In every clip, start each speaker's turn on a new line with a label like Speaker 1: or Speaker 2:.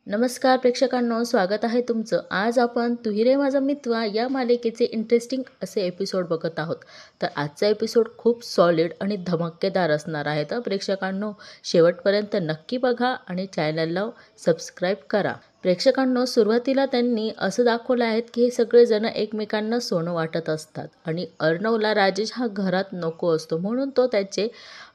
Speaker 1: नमस्कार प्रेक्षकांनो, स्वागत आहे तुमचं. आज आपण "तू ही रे माझा मित्र" या मालिकेचे इंटरेस्टिंग असे एपिसोड बघत आहोत. तर आजचा एपिसोड खूप सॉलिड आणि धमाकेदार असणार आहे. तर प्रेक्षकांनो, शेवटपर्यंत नक्की बघा आणि चॅनलला सबस्क्राईब करा. प्रेक्षकांनो, सुरुवातीला त्यांनी असं दाखवलं आहे की हे सगळेजण एकमेकांना सोनं वाटत असतात आणि अर्णवला राजेश हा घरात नको असतो, म्हणून तो त्याचे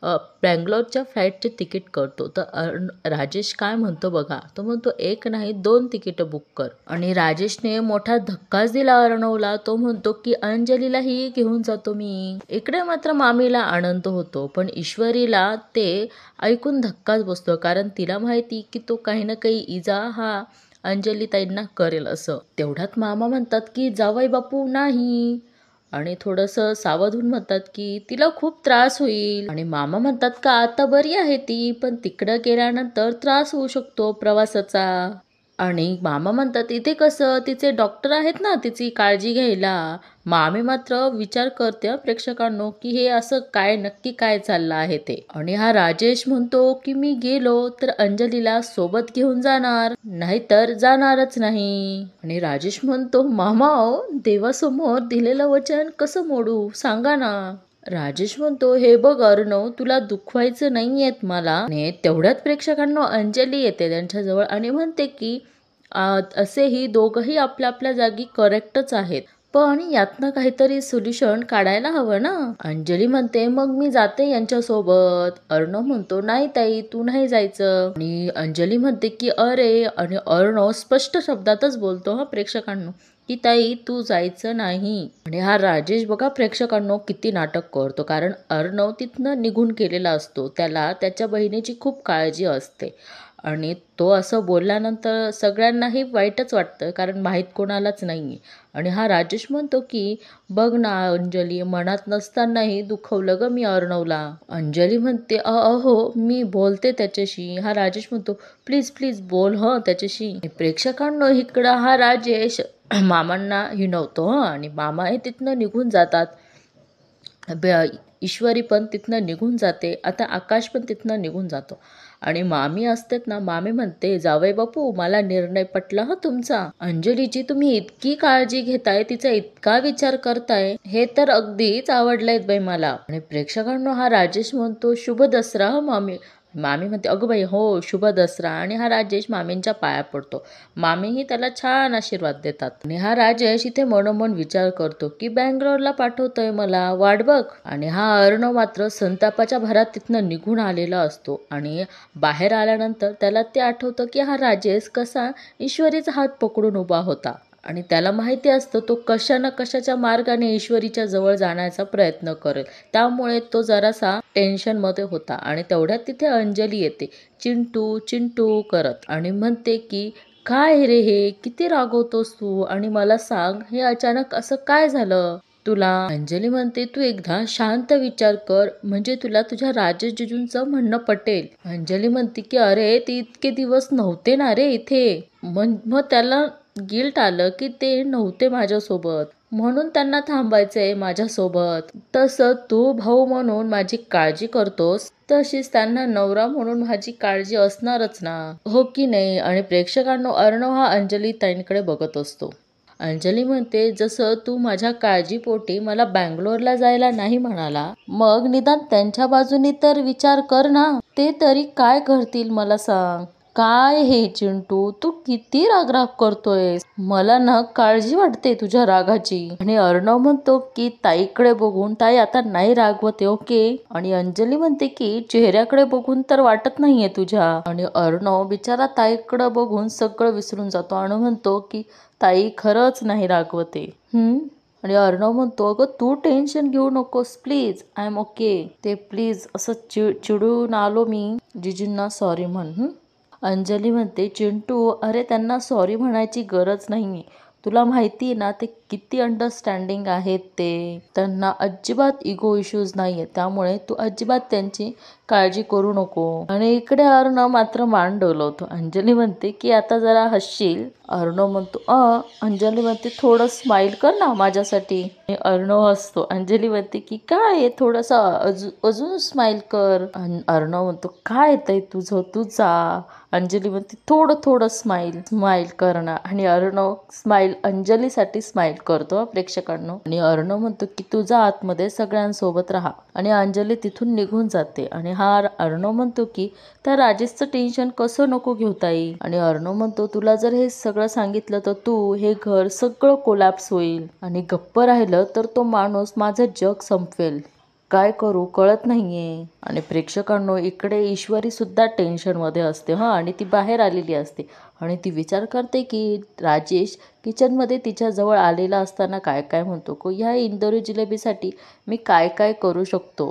Speaker 1: बँगलोरच्या फ्लाईटचे तिकीट करतो. तर राजेश काय म्हणतो बघा, तो म्हणतो एक नाही 2 तिकीटं बुक कर. आणि राजेशने मोठा धक्काच दिला अर्णवला. तो म्हणतो की अंजलीलाही घेऊन जातो मी. इकडे मात्र मामीला आनंद होतो, पण ईश्वरीला ते ऐकून धक्काच बसतो, कारण तिला माहिती की तो काही ना काही इजा हा अंजली ताईंना करेल असं. तेवढ्यात मामा म्हणतात की जावई बापू नाही, आणि थोडंसं सावध होऊन म्हणतात की तिला खूप त्रास होईल. आणि मामा म्हणतात का आता बरी आहे ती, पण तिकडं गेल्यानंतर त्रास होऊ शकतो प्रवासाचा. आणि मामा म्हणतात इथे कसं, तिचे डॉक्टर आहेत ना तिची काळजी घ्यायला. मामी मात्र विचार करते प्रेक्षकांनो की हे असं काय नक्की काय चाललं आहे ते. आणि हा राजेश म्हणतो की मी गेलो तर अंजलीला सोबत घेऊन जाणार, नाहीतर जाणारच नाही. आणि राजेश म्हणतो मामा देवासमोर दिलेलं वचन कसं मोडू सांगा ना. राजेश म्हणतो हे बघ अर्णव, तुला दुखवायचं नाहीयेत मला. आणि तेवढ्यात प्रेक्षकांना अंजली येते त्यांच्याजवळ आणि म्हणते की असेही दोघंही आपल्या आपल्या जागी करेक्टच आहेत, पण यातनं काहीतरी सोल्युशन काढायला हवं ना. अंजली म्हणते मग मी जाते यांच्यासोबत. अर्णव म्हणतो नाही ताई, तू नाही जायचं. आणि अंजली म्हणते की अरे, आणि अर्णव स्पष्ट शब्दातच बोलतो प्रेक्षकांनो की ताई तू जायचं नाही. आणि हा राजेश बघा प्रेक्षकांनो किती नाटक करतो, कारण अर्णव तिथनं निघून गेलेला असतो, त्याला त्याच्या बहिणीची खूप काळजी असते. आणि तो असं बोलल्यानंतर सगळ्यांनाही वाईटच वाटतं, कारण माहीत कोणालाच नाही. आणि हा राजेश म्हणतो की बघ ना अंजली, मनात नसतानाही दुखवलं ग मी अर्णवला. अंजली म्हणते अहो मी बोलते त्याच्याशी. हा राजेश म्हणतो प्लीज प्लीज बोल त्याच्याशी. प्रेक्षकांनो, इकडं हा राजेश मामांना हिणवतो आणि मामा हे तिथनं निघून जातात. ईश्वरी पण तिथनं निघून जाते. आता आकाश पण तिथनं निघून जातो. आणि मामी असतात ना, मामी म्हणते जावई बापू मला निर्णय पटला तुमचा. अंजलीची तुम्ही इतकी काळजी घेताय, तिचा इतका विचार करताय, हे तर अगदीच आवडलंय बाई मला. आणि प्रेक्षकांनो, हा राजेश म्हणतो शुभ दसरा मामी. मामी म्हणते अगं बाई हो शुभ दसरा. आणि हा राजेश मामींच्या पाया पडतो. मामीही त्याला छान आशीर्वाद देतात. आणि हा राजेश इथे मनोमन विचार करतो की बँगलोरला पाठवतोय मला, वाट बघ. आणि हा अर्णव मात्र संतापाच्या भरात तिथनं निघून आलेला असतो. आणि बाहेर आल्यानंतर त्याला ते आठवतं की हा राजेश कसा ईश्वरीचा हात पकडून उभा होता, आणि त्याला माहिती असतं तो कशा ना कशाच्या मार्गाने ईश्वरीच्या जवळ जाण्याचा प्रयत्न करेल, त्यामुळे तो जरासा टेन्शनमध्ये होता. आणि तेवढ्यात तिथे अंजली येते चिंटू चिंटू करत आणि म्हणते की काय रे हे, किती रागवतोस तू, आणि मला सांग हे अचानक असं काय झालं तुला. अंजली म्हणते तू एकदा शांत विचार कर, म्हणजे तुला तुझ्या राजेश जिजूंचं म्हणणं पटेल. अंजली म्हणते की अरे ते इतके दिवस नव्हते ना रे इथे, मग त्याला गिल्ट आलं की ते नव्हते माझ्यासोबत, म्हणून त्यांना थांबायचंय माझ्यासोबत. तसं तू भाऊ म्हणून माझी काळजी करतोस, तशीच त्यांना नवरा म्हणून माझी काळजी असणारच ना, हो की नाही. आणि प्रेक्षकांनो, अर्णव हा अंजली ताईंकडे बघत असतो. अंजली म्हणते जसं तू माझ्या काळजीपोटी मला बँगलोरला जायला नाही म्हणाला, मग निदान त्यांच्या बाजूनी तर विचार कर ना, ते तरी काय करतील मला सांग. काय हे चिंटू, तू किती रागराग करतोयस, मला ना काळजी वाटते तुझ्या रागाची. आणि अर्णव म्हणतो की ताईकडे बघून ताई आता नाही रागवते ओके. आणि अंजली म्हणते की चेहऱ्याकडे बघून तर वाटत नाहीये तुझ्या. आणि अर्णव बिचारा ताईकडे बघून सगळं विसरून जातो आणि म्हणतो की ताई खरंच नाही रागवते. आणि अर्णव म्हणतो अगं तू टेन्शन घेऊ नकोस प्लीज, आय एम ओके. ते प्लीज असं चिडून आलो मी, जिजूंना सॉरी म्हण. अंजली म्हणते चिंटू अरे त्यांना सॉरी म्हणायची गरज नाही, तुला माहिती ना ते किती अंडरस्टँडिंग आहेत, ते त्यांना अजिबात इगो इश्यूज नाही आहेत, त्यामुळे तू अजिबात त्यांची काळजी करू नको. आणि इकडे अर्णव मात्र मान डोलवतो. अंजली म्हणते की आता जरा हसशील. अर्णव म्हणतो अंजली म्हणते थोडं स्माइल कर ना माझ्यासाठी. आणि अर्णव हसतो. अंजली म्हणते की काय थोडंसं अजून स्माइल कर. अर्णव म्हणतो काय येतंय तुझं तू जा. अंजली म्हणते थोडं स्माइल कर ना. आणि अर्णव स्माइल अंजलीसाठी स्माइल करतो प्रेक्षकांनो. आणि अर्णव म्हणतो की तुझा आतमध्ये सगळ्यांसोबत राहा. आणि अंजली तिथून निघून जाते. आणि हा अर्णव म्हणतो की त्या राजेशचं टेन्शन कसं नको घेऊ ताई. आणि अर्णव म्हणतो तुला जर हे सगळं सांगितलं तर तू हे घर सगळं कोलॅप्स होईल. आणि गप्प राहिलं तर तो माणूस माझं जग संपवेल. काय करू कळत नाहीये. आणि प्रेक्षकांनो इकडे ईश्वरी सुद्धा टेन्शनमध्ये असते आणि ती बाहेर आलेली असते. आणि ती विचार करते की राजेश किचनमध्ये तिच्या जवळ आलेला असताना काय काय म्हणतो को ह्या इंदोरी जिलेबीसाठी मी काय काय करू शकतो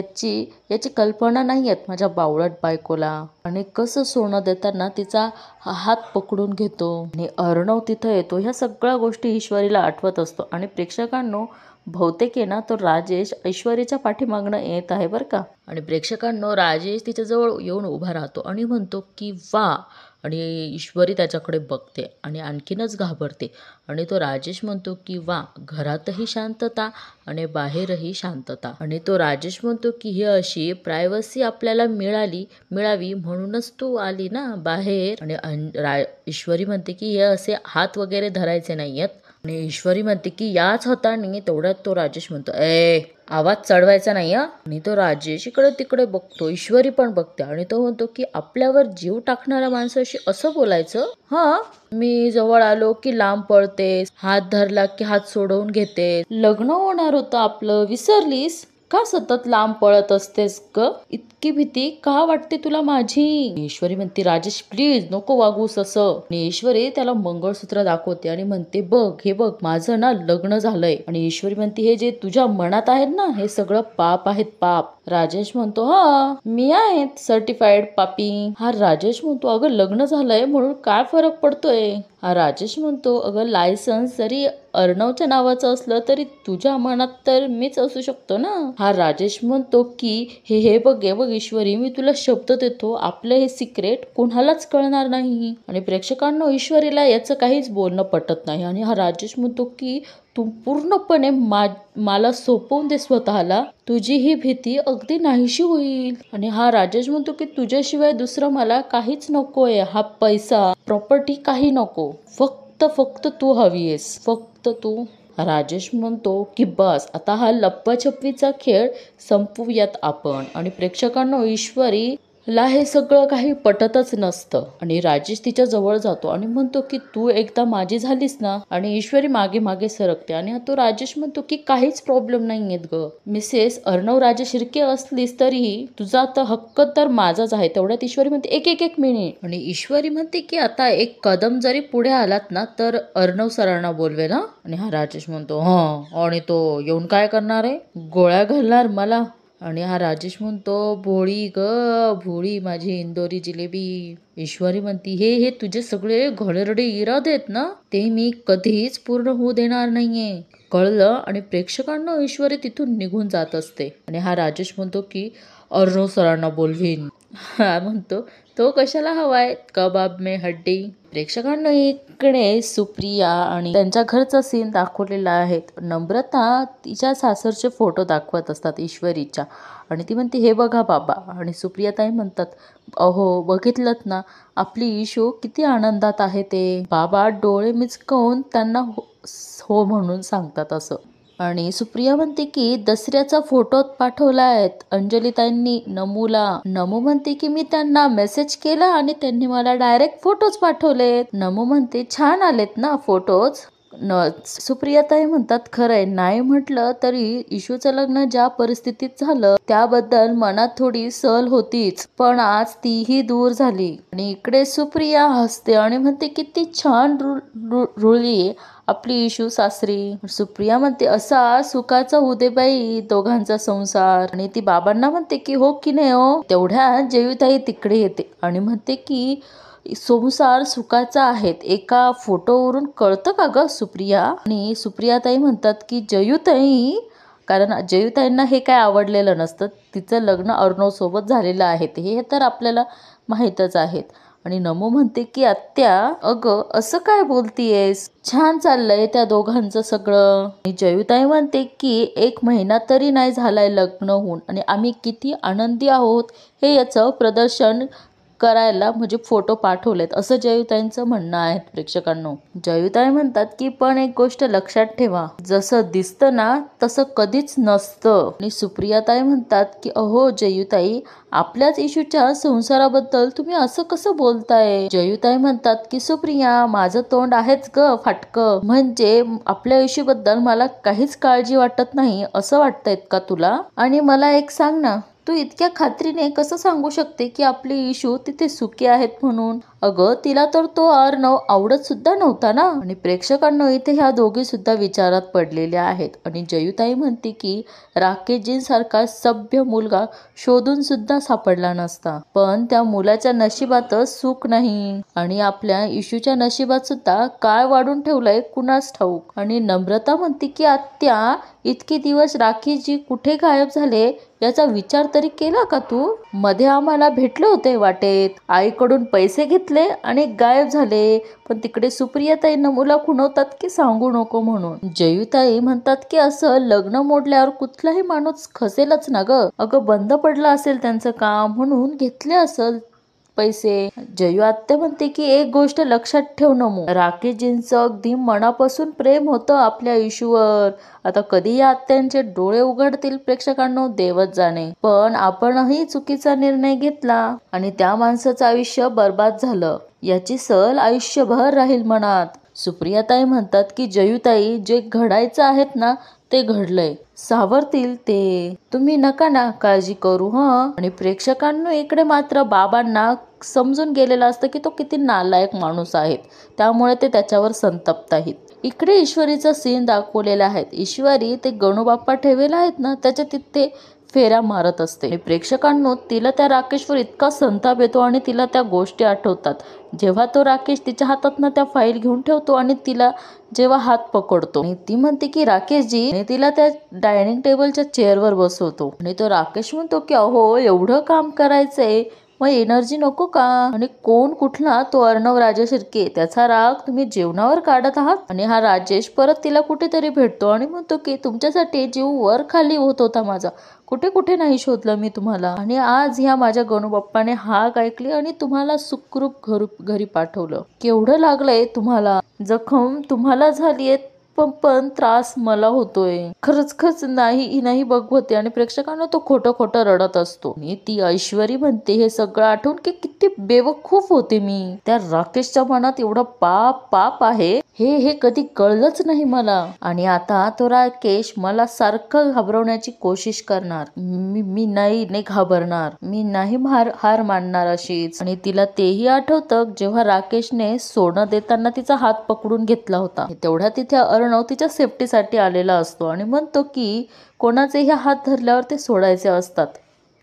Speaker 1: याची कल्पना नाही आहेत माझ्या बावळट बायकोला. आणि कसं सोनं देताना तिचा हात पकडून घेतो. आणि अर्णव तिथं येतो. ह्या सगळ्या गोष्टी ईश्वरीला आठवत असतो. आणि प्रेक्षकांनो बहुतेक आहे ना तो राजेश ऐश्वर्याच्या पाठीमागणं येत आहे बरं का. आणि प्रेक्षकांनो राजेश तिच्याजवळ येऊन उभा राहतो आणि म्हणतो की वा. आणि ईश्वरी त्याच्याकडे बघते आणि आणखीनच घाबरते. आणि तो राजेश म्हणतो की वा घरातही शांतता आणि बाहेरही शांतता. आणि तो राजेश म्हणतो की ही अशी प्रायव्हसी आपल्याला मिळावी म्हणूनच तू आली ना बाहेर. आणि ईश्वरी म्हणते की हे असे हात वगैरे धरायचे नाहीयेत. आणि ईश्वरी म्हणते की याच हाताने. तेवढ्यात तो राजेश म्हणतो आवाज चढवायचा नाही आणि तो राजेश इकडे तिकडे बघतो. ईश्वरी पण बघते. आणि तो म्हणतो की आपल्यावर जीव टाकणाऱ्या माणसाशी असं बोलायचं. मी जवळ आलो की लांब पळतेस, हात धरला की हात सोडवून घेते. लग्न होणार होतं आपलं विसरलीस का सतत लांब पळत असतेस ग. इतकी भीती का वाटते तुला माझी. ईश्वरी म्हणते राजेश प्लीज नको वागूस असं. आणि ईश्वरी त्याला मंगळसूत्र दाखवते आणि म्हणते बघ हे बघ माझं ना लग्न झालंय. आणि ईश्वरी म्हणते हे जे तुझ्या मनात आहेत ना हे सगळं पाप आहेत पाप. राजेश म्हणतो मी आहेत सर्टिफाईड पापी. हा राजेश म्हणतो अगं लग्न झालंय म्हणून काय फरक पडतोय. हा राजेश म्हणतो अगं लायसन्स जरी अर्णवच्या नावाचं असलं तरी तुझ्या मनात तर मीच असू शकतो ना. हा राजेश म्हणतो की हे बघ ईश्वरी मी तुला शब्द देतो आपलं हे सिक्रेट कोणालाच कळणार नाही. आणि प्रेक्षकांनो ईश्वरीला याचं काहीच बोलणं पटत नाही. आणि हा राजेश म्हणतो की तू पूर्णपणे मला सोपवून दे स्वतःला. तुझी ही भीती अगदी नाहीशी होईल. आणि हा राजेश म्हणतो की तुझ्याशिवाय दुसरं मला काहीच नकोय. हा पैसा प्रॉपर्टी काही नको. फक्त तू हवीयेस फक्त तू. राजेश म्हणतो की बस आता हा लप्पाछप्पीचा खेळ संपवूयात आपण. आणि प्रेक्षकांना ईश्वरी ला हे सगळं काही पटतच नसतं. आणि राजेश तिच्या जवळ जातो आणि म्हणतो की तू एकदा माझी झालीस ना. आणि ईश्वरी मागे मागे सरकते. आणि तो राजेश म्हणतो की काहीच प्रॉब्लेम नाहीयेत ग मिसेस अर्णव राजे शिर्के असलीस तरीही तुझा तर हक्क तर माझाच आहे. तेवढ्यात ईश्वरी म्हणते एक मिनिट. आणि ईश्वरी म्हणते की आता एक कदम जरी पुढे आलात ना तर अर्णव सरांना बोलवेल हा. आणि हा राजेश म्हणतो आणि तो येऊन काय करणार आहे गोळ्या घालणार मला. आणि हा राजेश म्हणतो भोळी माझी इंदोरी जिलेबी. ईश्वरी म्हणती हे तुझे सगळे घोळेरडे इरादे आहेत ना ते मी कधीच पूर्ण होऊ देणार नाहीये कळलं. आणि प्रेक्षकांना ईश्वरी तिथून निघून जात असते. आणि हा राजेश म्हणतो की अर्णव सरांना बोलवीन. हा म्हणतो तो कशाला हवाय कबाब में हड्डी. प्रेक्षकांना इकडे सुप्रिया आणि त्यांच्या घरचा सीन दाखवलेला आहे. नम्रता तिच्या सासरचे फोटो दाखवत असतात ईश्वरीच्या. आणि ती म्हणते हे बघा बाबा. आणि सुप्रिया ताई म्हणतात अहो बघितलंत ना आपली ईशू किती आनंदात आहे ते. बाबा डोळे मिचकवून त्यांना हो म्हणून सांगतात असं. आणि सुप्रिया म्हणते की दसऱ्याचा फोटो पाठवलायत अंजलीताईंनी नमूला. नमू म्हणते की मी त्यांना मेसेज केला आणि त्यांनी मला डायरेक्ट फोटोज पाठवलेत. नमू म्हणते छान आलेत ना फोटोज. सुप्रियाताई म्हणतात खरंय नाही म्हटलं तरी इशूचं लग्न ज्या परिस्थितीत झालं त्याबद्दल मनात थोडी सल होतीच पण आज तीही दूर झाली. आणि इकडे सुप्रिया हसते आणि म्हणते किती छान रुळली आपली इशू सासरी. सुप्रिया म्हणते असा सुखाचा उदे बाई दोघांचा संसार. आणि ती बाबांना म्हणते की हो की नाही हो. तेवढ्या जयुताई तिकडे येते आणि म्हणते की संसार सुखाचा आहेत एका फोटोवरून कळतं का ग सुप्रिया. आणि सुप्रियाताई म्हणतात की जयुताई कारण जयुताईंना हे काय आवडलेलं नसतं. तिचं लग्न अर्णव सोबत झालेलं आहे हे तर आपल्याला माहीतच आहेत. आणि नमो म्हणते की आत्या अगं असं काय बोलतीयेस, छान चाललंय त्या दोघांचं सगळं. आणि जयुताई म्हणते की 1 महिना तरी नाही झालाय लग्न होऊन आणि आम्ही किती आनंदी आहोत हे याचं प्रदर्शन करायला म्हणजे फोटो पाठवलेत असं जयुताईंचं म्हणणं आहे प्रेक्षकांनो. जयुताई म्हणतात की पण एक गोष्ट लक्षात ठेवा, जसं दिसतं ना तसं कधीच नसतं. आणि सुप्रियाताई म्हणतात की अहो जयुताई, आपल्याच इशूच्या संसाराबद्दल तुम्ही असं कसं बोलताय. जयुताई म्हणतात की सुप्रिया, माझं तोंड आहेच ग फाटकं, म्हणजे आपल्या इशूबद्दल मला काहीच काळजी वाटत नाही असं वाटतंय का तुला. आणि मला एक सांग ना, तू इतक्या खात्रीने कसं सांगू शकते की आपले इशू तिथे सुखी आहेत म्हणून. अगं तिला तर तो अर्णव आवडत सुद्धा नव्हता ना. आणि प्रेक्षकांना इथे ह्या दोघी सुद्धा विचारात पडलेल्या आहेत. आणि जयुताई म्हणते की राकेशजींसारखा सभ्य मुलगा शोधून सुद्धा सापडला नसता, पण त्या मुलाच्या नशिबातच सुख नाही आणि आपल्या इशूच्या नशिबात सुद्धा काय वाढून ठेवलंय कुणास ठाऊक. आणि नम्रता म्हणते की आत्या, इतके दिवस राकेशजी कुठे गायब झाले याचा विचार तरी केला का तू. मध्ये आम्हाला भेटले होते वाटेत, आईकडून पैसे घेतले आणि गायब झाले, पण तिकडे सुप्रियाताईंना मुला खुणवतात की सांगू नको म्हणून. जयुताई म्हणतात की असं लग्न मोडल्यावर कुठलाही माणूस खसेलच ना ग. अगं बंद पडलं असेल त्यांचं काम म्हणून घेतले असेल पैसे. जयू आत्या म्हणते की एक गोष्ट लक्षात ठेव नमो, राकेशजींचं अगदी मनापासून प्रेम होतं आपल्या इशूवर. आता कधी या आत्यांचे डोळे उघडतील प्रेक्षकांनो देवच जाणे. पण आपणही चुकीचा निर्णय घेतला आणि त्या माणसाचं आयुष्य बर्बाद झालं याची सल आयुष्यभर राहील मनात. सुप्रियाताई म्हणतात की जयुताई, जे घडायचं आहेत ना ते घडलंय, सावरतील ते, तुम्ही नका ना काळजी करू हं. आणि प्रेक्षकांनो इकडे मात्र बाबांना समजून गेलेलं असतं की तो किती नालायक माणूस आहे, त्यामुळे ते त्याच्यावर संतप्त आहेत. इकडे ईश्वरीचा सीन दाखवलेला आहे. ईश्वरी ते गणूबाप्पा ठेवलेला आहेत ना त्याच्या तिथे फेऱ्या मारत असते. प्रेक्षकांनो तिला त्या राकेशवर इतका संताप येतो आणि तिला त्या गोष्टी आठवतात, जेव्हा तो राकेश तिच्या हातातनं त्या फाईल घेऊन ठेवतो आणि तिला जेव्हा हात पकडतो आणि ती म्हणते की राकेशजी, तिला त्या डायनिंग टेबलच्या चेअरवर बसवतो आणि तो राकेश म्हणतो की अहो एवढं काम करायचंय, मग एनर्जी नको का. आणि कोण कुठला तो अर्णव राजशिर्के, त्याचा राग तुम्ही जेवणावर काढत आहात. आणि हा राजेश परत तिला कुठेतरी भेटतो आणि म्हणतो की तुमच्यासाठी जीव वर खाली होत होता माझा, कुठे कुठे नाही शोधलं मी तुम्हाला, आणि आज ह्या माझ्या गणूबाप्पाने हाक ऐकली आणि तुम्हाला सुखरूप घरी पाठवलं. केवढं लागलंय तुम्हाला, जखम तुम्हाला झालीये पण त्रास मला होतोय. खरंच नाही बघवते. आणि प्रेक्षकांना तो खोटं रडत असतो. आणि ती ऐश्वरी म्हणते हे सगळं आठवून की किती बेवकूफ होते मी, त्या राकेशच्या मनात एवढं पाप आहे हे कधी कळलंच नाही मला. आणि आता तो राकेश मला सारखं घाबरवण्याची कोशिश करणार, मी नाही घाबरणार, मी नाही हार मानणार अशीच. आणि तिला तेही आठवतं जेव्हा राकेशने सोनं देताना तिचा हात पकडून घेतला होता. तेवढ्या तिथे अर्णव तिच्या सेफ्टीसाठी आलेला असतो आणि म्हणतो की कोणाचेही हात धरल्यावर ते सोडायचे असतात.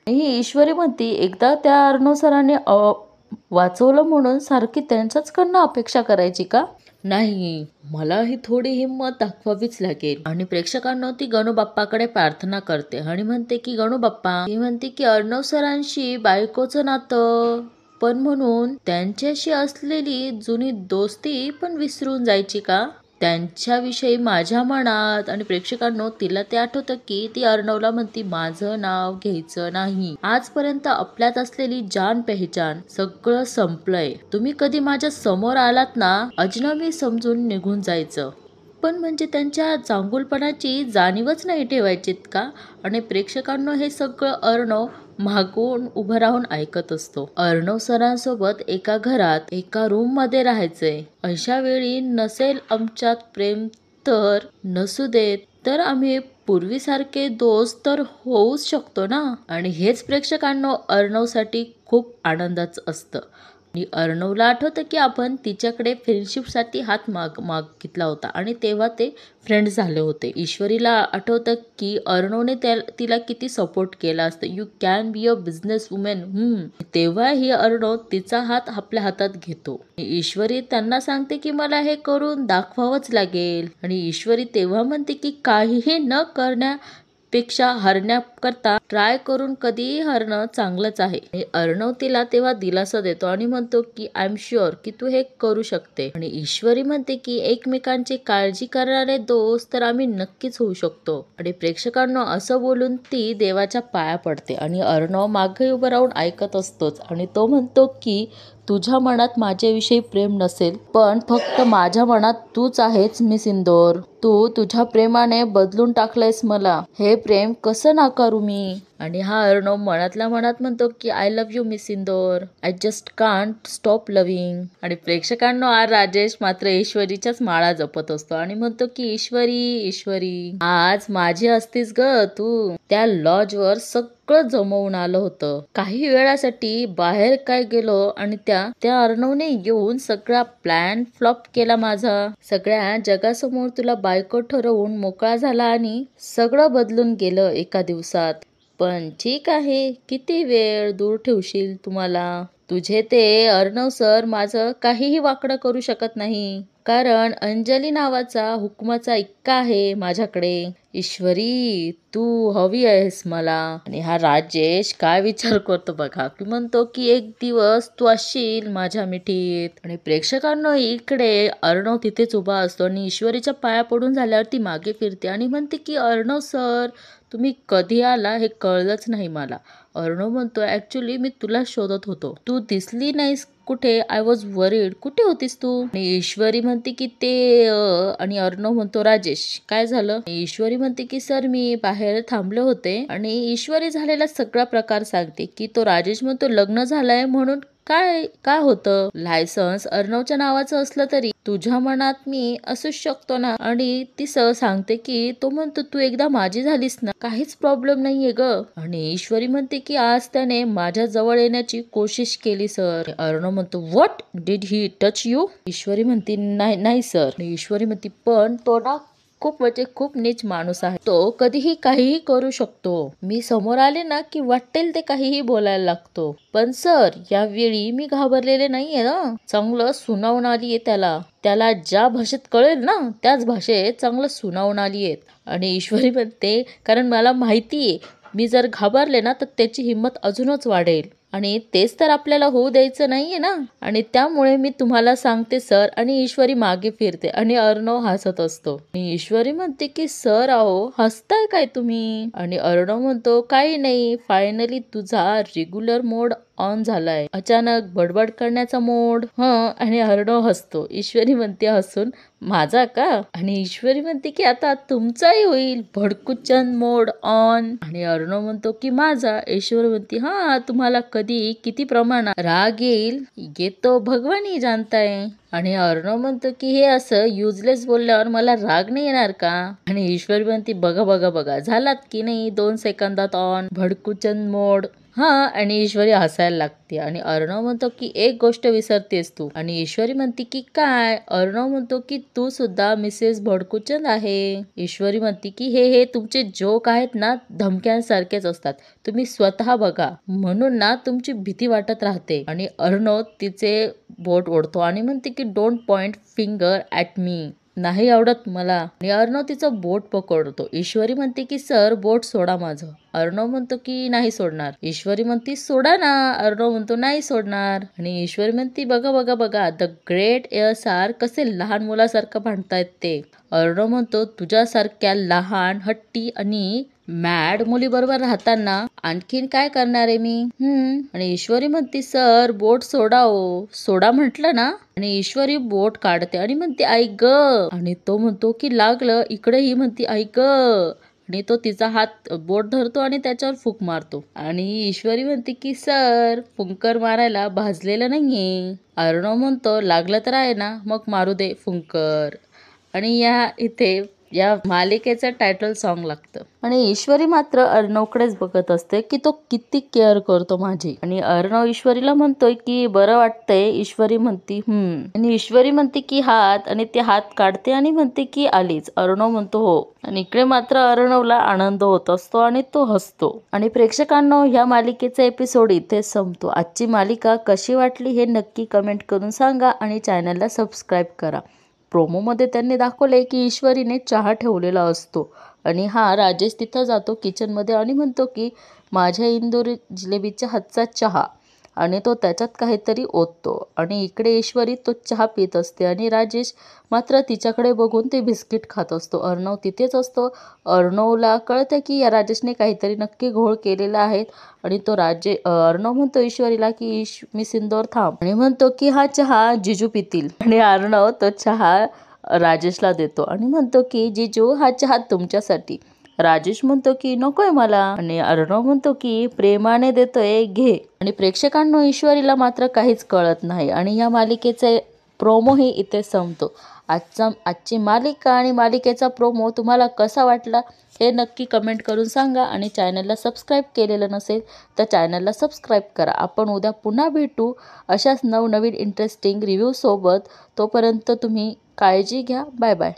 Speaker 1: ही ईश्वरी म्हणती एकदा त्या अर्णव सरांनी वाचवलं म्हणून सारखी त्यांच्याचकडनं अपेक्षा करायची का. नाही, मला ही थोडी हिंमत दाखवावीच लागेल. आणि प्रेक्षकांना ती गणूबाप्पाकडे प्रार्थना करते आणि म्हणते की गणूबाप्पा, ती म्हणते की अर्णव सरांशी बायकोचं नातं पण म्हणून त्यांच्याशी असलेली जुनी दोस्ती पण विसरून जायची का, त्यांच्याविषयी माझ्या मनात. आणि प्रेक्षकांनो तिला ते आठवतं की ती अर्णवला म्हणती माझं नाव घ्यायचं नाही, आजपर्यंत आपल्यात असलेली जान पेहचान सगळं संपलंय, तुम्ही कधी माझ्या समोर आलात ना अजनबी समजून निघून जायचं. पण म्हणजे त्यांच्या चांगुलपणाची जाणीवच नाही ठेवायचीत का. आणि प्रेक्षकांना हे सगळं अर्णव मागून उभं राहून ऐकत असतो. अर्णव सरांसोबत एका घरात एका रूम मध्ये राहायचंय, अशा वेळी नसेल आमच्यात प्रेम तर नसू देत, तर आम्ही पूर्वीसारखे दोस्त तर होऊच शकतो ना. आणि हेच प्रेक्षकांना अर्णवसाठी खूप आनंदाचं असतं. आणि अर्णवला आठवतं की आपण तिच्याकडे फ्रेंडशिपसाठी हात मागितला होता आणि तेव्हा ते फ्रेंड्स झाले होते. ईश्वरीला आठवतं की अर्णवने तिला किती सपोर्ट केला असतं, you can be a business women. तेव्हा ही अर्णव तिचा हात आपल्या हातात घेतो. ईश्वरी त्यांना सांगते की मला हे करून दाखवावंच लागेल. आणि ईश्वरी तेव्हा म्हणते की काहीही न पेक्षा हरण्याकरता ट्राय करून कधीही हरणं चांगलंच आहे. आणि अर्णव तिला तेव्हा दिलासा देतो आणि म्हणतो की आय एम शुअर की तू हे करू शकते. आणि ईश्वरी म्हणते की एकमेकांची काळजी करणारे दोस्त तर आम्ही नक्कीच होऊ शकतो. आणि प्रेक्षकांना असं बोलून ती देवाच्या पाया पडते आणि अर्णव मागे उभं राहून ऐकत असतोच. आणि तो म्हणतो की तुझ्या मनात माझ्याविषयी प्रेम नसेल, पण फक्त माझ्या मनात तूच आहेस मिस इंदोर. तू तुझ्या प्रेमाने बदलून टाकलंयस मला. हे प्रेम कसं नाकारू मी. आणि हा अर्णव मनातल्या मनात म्हणतो की I love you miss Indore. I just can't stop loving. आणि प्रेक्षकांना राजेश मात्र ईश्वरीच्याच माळा जपत असतो आणि म्हणतो की ईश्वरी ईश्वरी आज माझी असतीस ग तू. त्या लॉजवर सगळं जमवून आलं होतं. काही वेळासाठी बाहेर काय गेलो आणि त्या अर्णवने येऊन सगळा प्लॅन फ्लॉप केला माझा. सगळ्या जगासमोर तुला बायको ठरवून मोकळा झाला आणि सगळं बदलून गेलं एका दिवसात. पण ठीक आहे, किती वेळ दूर ठेवशील तुम्हाला. तुझे ते अर्णव सर माझं काहीही वाकडं करू शकत नाही, कारण अंजली नावाचा हुकमाचा इक्का आहे माझ्याकडे. ईश्वरी तू हवी आहेस मला. आणि हा राजेश काय विचार करतो बघा, की म्हणतो की एक दिवस तू असशील माझ्या मिठीत. आणि प्रेक्षकांना इकडे अर्णव तिथेच उभा असतो आणि ईश्वरीच्या पाया पडून झाल्यावर ती मागे फिरते आणि म्हणते की अर्णव सर तुम्ही कधी आला हे कळलंच नाही मला. अर्णव म्हणतो ऍक्च्युली मी तुला शोधत होतो, तू दिसली नाहीस कुठे. I was worried. कुठे होतीस तू. आणि ईश्वरी म्हणते की ते आणि अर्णव म्हणतो राजेश काय झालं. ईश्वरी म्हणते की सर मी बाहेर थांबले होते. आणि ईश्वरी झालेला सगळा प्रकार सांगते की तो राजेश म्हणतो लग्न झालंय म्हणून काय काय होतं. लायसन्स अर्णवच्या नावाचं असलं तरी तुझ्या मनात मी असूच शकतो ना. आणि ती सांगते की तो म्हणतो तू एकदा माझी झालीस ना, काहीच प्रॉब्लेम नाहीये ग. आणि ईश्वरी म्हणते की आज त्याने माझ्या जवळ येण्याची कोशिश केली सर. अर्णव म्हणतो what did he touch you. Ishwari म्हणते नाही सर. ईश्वरी म्हणते पण तो ना खूप नीच माणूस आहे. तो कधीही काहीही करू शकतो. मी समोर आले ना की वाटेल ते काहीही बोलायला लागतो. पण सर यावेळी मी घाबरलेले नाहीये ना. चांगलं सुनावून आलीये त्याला ज्या भाषेत कळेल ना त्याच भाषेत चांगलं सुनावून आलीये. आणि ईश्वरी म्हणते कारण मला माहितीये मी जर घाबरले ना तर त्याची हिंमत अजूनच वाढेल. आणि तेच तर आपल्याला होऊ द्यायचं नाहीये ना. आणि त्यामुळे मी तुम्हाला सांगते सर. आणि ईश्वरी मागे फिरते आणि अर्णव हसत असतो. आणि ईश्वरी म्हणते की सर अहो हसताय काय तुम्ही. आणि अर्णव म्हणतो काही नाही, फायनली तुझा रेग्युलर मोड ऑन झालाय, अचानक बडबड करण्याचा मोड. आणि अर्णव हसतो. ईश्वरी म्हणते हसून माझा का. आणि ईश्वरी म्हणते की आता तुमचाही होईल भडकुचन मोड ऑन. आणि अर्णव म्हणतो की माझा. ईश्वरी म्हणते हा तुम्हाला कधी किती प्रमाणात राग येईल ये तो भगवानही जानताय. आणि अर्णव म्हणतो की हे असं युजलेस बोलल्यावर मला राग नाही येणार का. आणि ईश्वरी म्हणते बघा झालात की नाही 2 सेकंदात ऑन भडकुचन मोड. आणि ईश्वरी हसायला लागते. आणि अर्णव म्हणतो की एक गोष्ट विसरतेस तू. आणि ईश्वरी म्हणते की काय. अर्णव म्हणतो की तू सुद्धा मिसेस भडकुचंद आहे. ईश्वरी म्हणते की हे तुमचे जोक आहेत ना धमक्यांसारखेच असतात, तुम्ही स्वतः बघा म्हणून ना तुमची भीती वाटत राहते. आणि अर्णव तिचे बोट ओढतो आणि म्हणते की don't point finger at me, नाही आवडत मला. आणि अर्णव तिचं बोट पकडतो. ईश्वरी म्हणते की सर बोट सोडा माझं. अर्णव म्हणतो की नाही सोडणार. ईश्वरी म्हणते सोडा ना. अर्णव म्हणतो नाही सोडणार. आणि ईश्वरी म्हणते बघा द ग्रेट ASR कसे लहान मुलासारखं भांडतायत ते. अर्णव म्हणतो तुझ्यासारख्या लहान हट्टी आणि मॅड मुली बरोबर राहताना आणखीन काय करणार आहे मी. आणि ईश्वरी म्हणते सर बोट सोडा ओ. सोडा म्हटलं ना. आणि ईश्वरी बोट काढते आणि म्हणते आई ग. आणि तो म्हणतो की लागलं. इकडे ही म्हणते आई ग. आणि तो तिचा हात बोट धरतो आणि त्याच्यावर फूक मारतो. आणि ईश्वरी म्हणते की सर फुंकर मारायला भाजलेलं नाहीये. अर्णव म्हणतो लागलं तर आहे ना मग मारू दे फुंकर. आणि या मालिकेचं टायटल सॉन्ग लागतं. आणि ईश्वरी मात्र अर्णवकडेच बघत असते की तो किती केअर करतो माझी. आणि अर्णव ईश्वरीला म्हणतोय की बरं वाटतंय. ईश्वरी म्हणती आणि ईश्वरी म्हणते की हात. आणि ते हात काढते आणि म्हणते की आलीच. अर्णव म्हणतो हो. आणि इकडे मात्र अर्णवला आनंद होत असतो आणि तो हसतो. आणि प्रेक्षकांनो ह्या मालिकेचा एपिसोड इथे संपतो. आजची मालिका कशी वाटली हे नक्की कमेंट करून सांगा आणि चॅनलला सबस्क्राईब करा. प्रोमोमध्ये त्यांनी दाखवले की ईश्वरीने चहा ठेवलेला असतो आणि हा राजेश तिथं जातो किचनमध्ये आणि म्हणतो की माझ्या इंदोरी जिलेबीच्या हातचा चहा, आणि तो त्याच्यात काहीतरी ओततो. आणि इकडे ईश्वरी तो चहा पित असते आणि राजेश मात्र तिच्याकडे बघून ते बिस्किट खात असतो. अर्णव तिथेच असतो. अर्णवला कळतं की या राजेशने काहीतरी नक्की घोळ केलेला आहे आणि तो अर्णव म्हणतो ईश्वरीला की मी सिंदूर थांब, आणि म्हणतो की हा चहा जिजू पितील. आणि अर्णव तो चहा राजेशला देतो आणि म्हणतो की जिजू हा चहा तुमच्यासाठी. राजेश म्हणतो की नकोय मला, आणि अर्णव म्हणतो की प्रेमाने देतोय, घे. आणि प्रेक्षकांनो, ईश्वरीला मात्र काहीच कळत नाही आणि या मालिकेचे प्रोमोही इथे संपतो. आजची मालिका आणि मालिकेचा प्रोमो तुम्हाला कसा वाटला हे नक्की कमेंट करून सांगा. आणि चॅनलला सबस्क्राईब केलेलं नसेल तर चॅनलला सबस्क्राईब करा. आपण उद्या पुन्हा भेटू अशाच नवनवीन इंटरेस्टिंग रिव्ह्यू सोबत. तोपर्यंत तुम्ही काळजी घ्या. Bye bye.